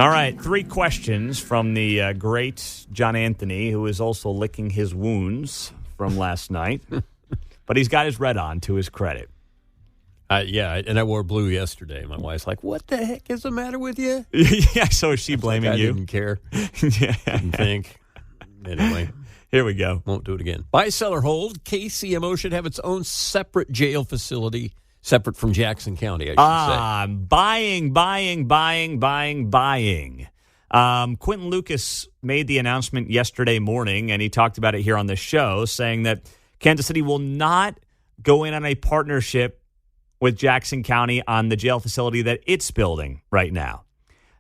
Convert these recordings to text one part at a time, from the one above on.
All right, 3 questions from the great John Anthony, who is also licking his wounds from last night. But he's got his red on, to his credit. Yeah, and I wore blue yesterday. My wife's like, what the heck is the matter with you? Yeah, so is she blaming you? I didn't care. Yeah. Didn't think. Anyway. Here we go. Won't do it again. Buy, sell, or hold. KCMO should have its own separate jail facility, separate from Jackson County, I should say. Buying. Quentin Lucas made the announcement yesterday morning, and he talked about it here on the show, saying that Kansas City will not go in on a partnership with Jackson County on the jail facility that it's building right now.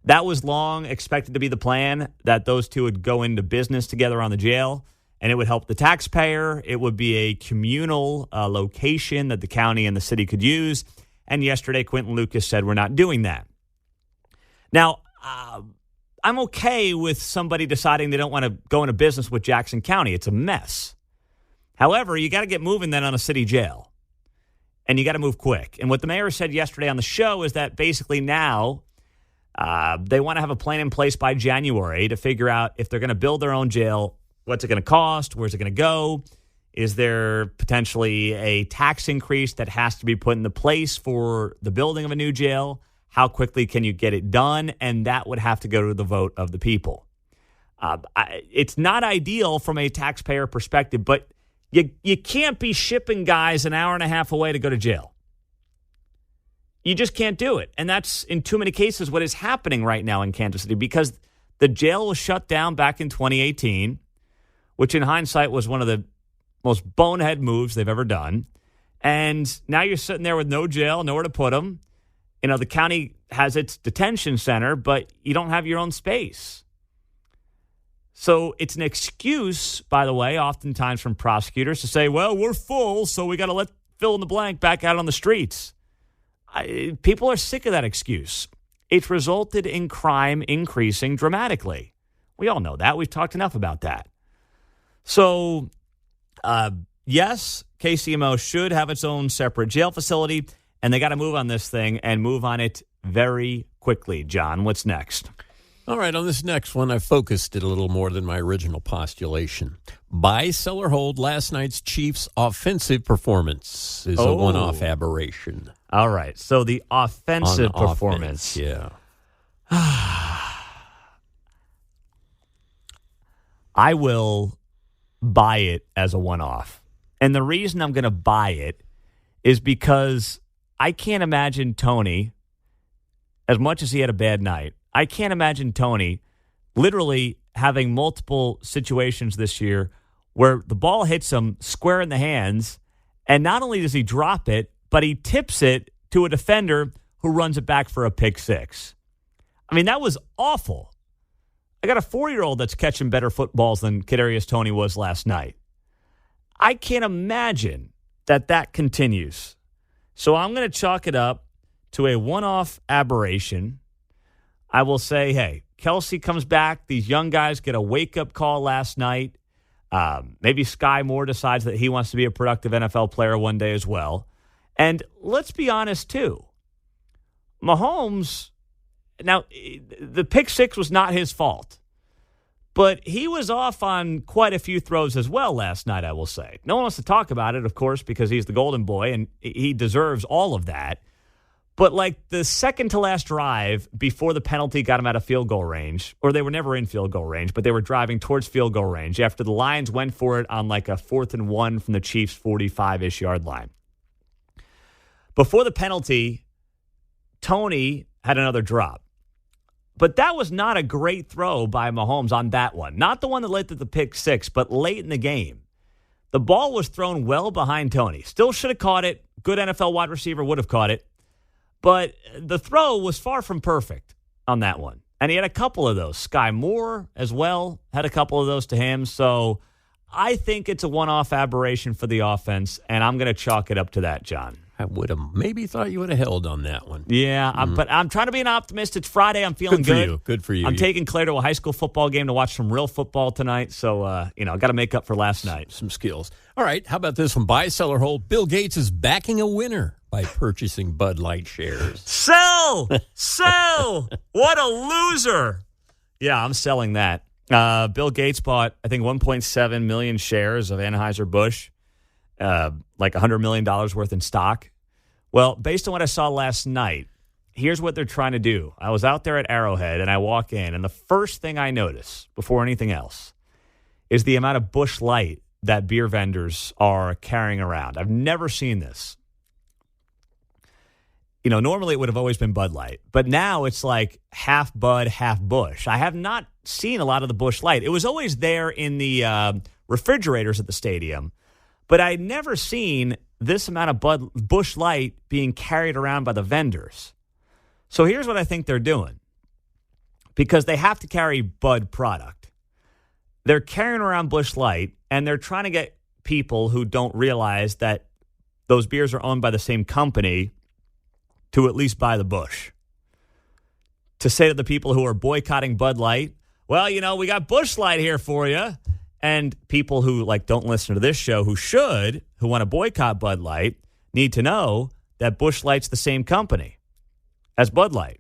That was long expected to be the plan, that those two would go into business together on the jail, and it would help the taxpayer. It would be a communal location that the county and the city could use. And yesterday, Quentin Lucas said, we're not doing that. Now, I'm okay with somebody deciding they don't want to go into business with Jackson County. It's a mess. However, you got to get moving then on a city jail. And you got to move quick. And what the mayor said yesterday on the show is that basically now they want to have a plan in place by January to figure out if they're going to build their own jail. What's it going to cost? Where's it going to go? Is there potentially a tax increase that has to be put into place for the building of a new jail? How quickly can you get it done? And that would have to go to the vote of the people. It's not ideal from a taxpayer perspective, but you can't be shipping guys an hour and a half away to go to jail. You just can't do it. And that's, in too many cases, what is happening right now in Kansas City, because the jail was shut down back in 2018, which in hindsight was one of the most bonehead moves they've ever done. And now you're sitting there with no jail, nowhere to put them. You know, the county has its detention center, but you don't have your own space. So it's an excuse, by the way, oftentimes from prosecutors to say, well, we're full, so we got to let fill in the blank back out on the streets. People are sick of that excuse. It's resulted in crime increasing dramatically. We all know that. We've talked enough about that. So, yes, KCMO should have its own separate jail facility, and they got to move on this thing and move on it very quickly. John, what's next? All right, on this next one, I focused it a little more than my original postulation. Buy, sell, or hold. Last night's Chiefs' offensive performance is a one-off aberration. All right, so the offensive performance. Yeah. I will buy it as a one-off. And the reason I'm going to buy it is because I can't imagine Tony, as much as he had a bad night, I can't imagine Tony literally having multiple situations this year where the ball hits him square in the hands, and not only does he drop it, but he tips it to a defender who runs it back for a pick six. I mean, that was awful. I got a 4-year-old that's catching better footballs than Kadarius Toney was last night. I can't imagine that continues. So I'm going to chalk it up to a one-off aberration. I will say, hey, Kelsey comes back. These young guys get a wake-up call last night. Maybe Sky Moore decides that he wants to be a productive NFL player one day as well. And let's be honest, too. Mahomes, now, the pick six was not his fault. But he was off on quite a few throws as well last night, I will say. No one wants to talk about it, of course, because he's the golden boy, and he deserves all of that. But like the second to last drive before the penalty got him out of field goal range, or they were never in field goal range, but they were driving towards field goal range after the Lions went for it on like a 4th and 1 from the Chiefs' 45-ish yard line. Before the penalty, Toney had another drop. But that was not a great throw by Mahomes on that one. Not the one that led to the pick six, but late in the game. The ball was thrown well behind Toney. Still should have caught it. Good NFL wide receiver would have caught it. But the throw was far from perfect on that one. And he had a couple of those. Sky Moore as well had a couple of those to him. So I think it's a one-off aberration for the offense, and I'm going to chalk it up to that, John. I would have maybe thought you would have held on that one. Yeah, but I'm trying to be an optimist. It's Friday. I'm feeling good. Good for you. I'm taking Claire to a high school football game to watch some real football tonight. So, I got to make up for last night. Some skills. All right, how about this one? Buy, sell, or hold. Bill Gates is backing a winner by purchasing Bud Light shares. Sell! Sell! What a loser. Yeah, I'm selling that. Bill Gates bought, I think, 1.7 million shares of Anheuser-Busch. Like $100 million worth in stock. Well, based on what I saw last night, here's what they're trying to do. I was out there at Arrowhead, and I walk in, and the first thing I notice, before anything else, is the amount of Busch Light that beer vendors are carrying around. I've never seen this. Normally it would have always been Bud Light, but now it's like half Bud, half Busch. I have not seen a lot of the Busch Light. It was always there in the refrigerators at the stadium. But I'd never seen this amount of Busch Light being carried around by the vendors. So here's what I think they're doing. Because they have to carry Bud product. They're carrying around Busch Light, and they're trying to get people who don't realize that those beers are owned by the same company to at least buy the Busch. To say to the people who are boycotting Bud Light, well, we got Busch Light here for you. And people who don't listen to this show who want to boycott Bud Light need to know that Busch Light's the same company as Bud Light,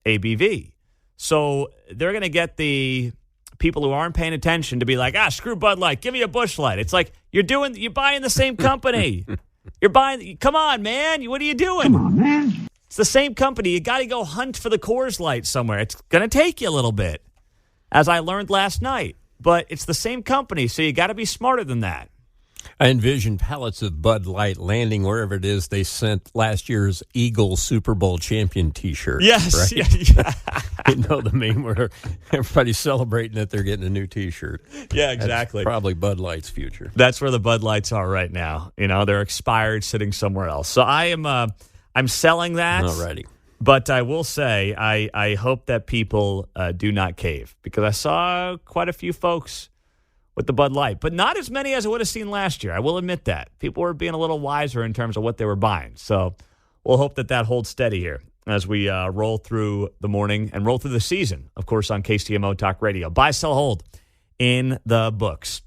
ABV. So they're going to get the people who aren't paying attention to be like, screw Bud Light, give me a Busch Light. It's like you're buying the same company. Come on, man. What are you doing? Come on, man. It's the same company. You got to go hunt for the Coors Light somewhere. It's going to take you a little bit, as I learned last night. But it's the same company, so you got to be smarter than that. I envision pallets of Bud Light landing wherever it is they sent last year's Eagles Super Bowl champion T-shirt. Yes. Right? Yeah. The meme where everybody's celebrating that they're getting a new T-shirt. Yeah, exactly. That's probably Bud Light's future. That's where the Bud Lights are right now. They're expired, sitting somewhere else. So I'm selling that. Alrighty. But I will say, I hope that people do not cave, because I saw quite a few folks with the Bud Light, but not as many as I would have seen last year. I will admit that. People were being a little wiser in terms of what they were buying. So we'll hope that holds steady here as we roll through the morning and roll through the season, of course, on KCMO Talk Radio. Buy, sell, hold in the books.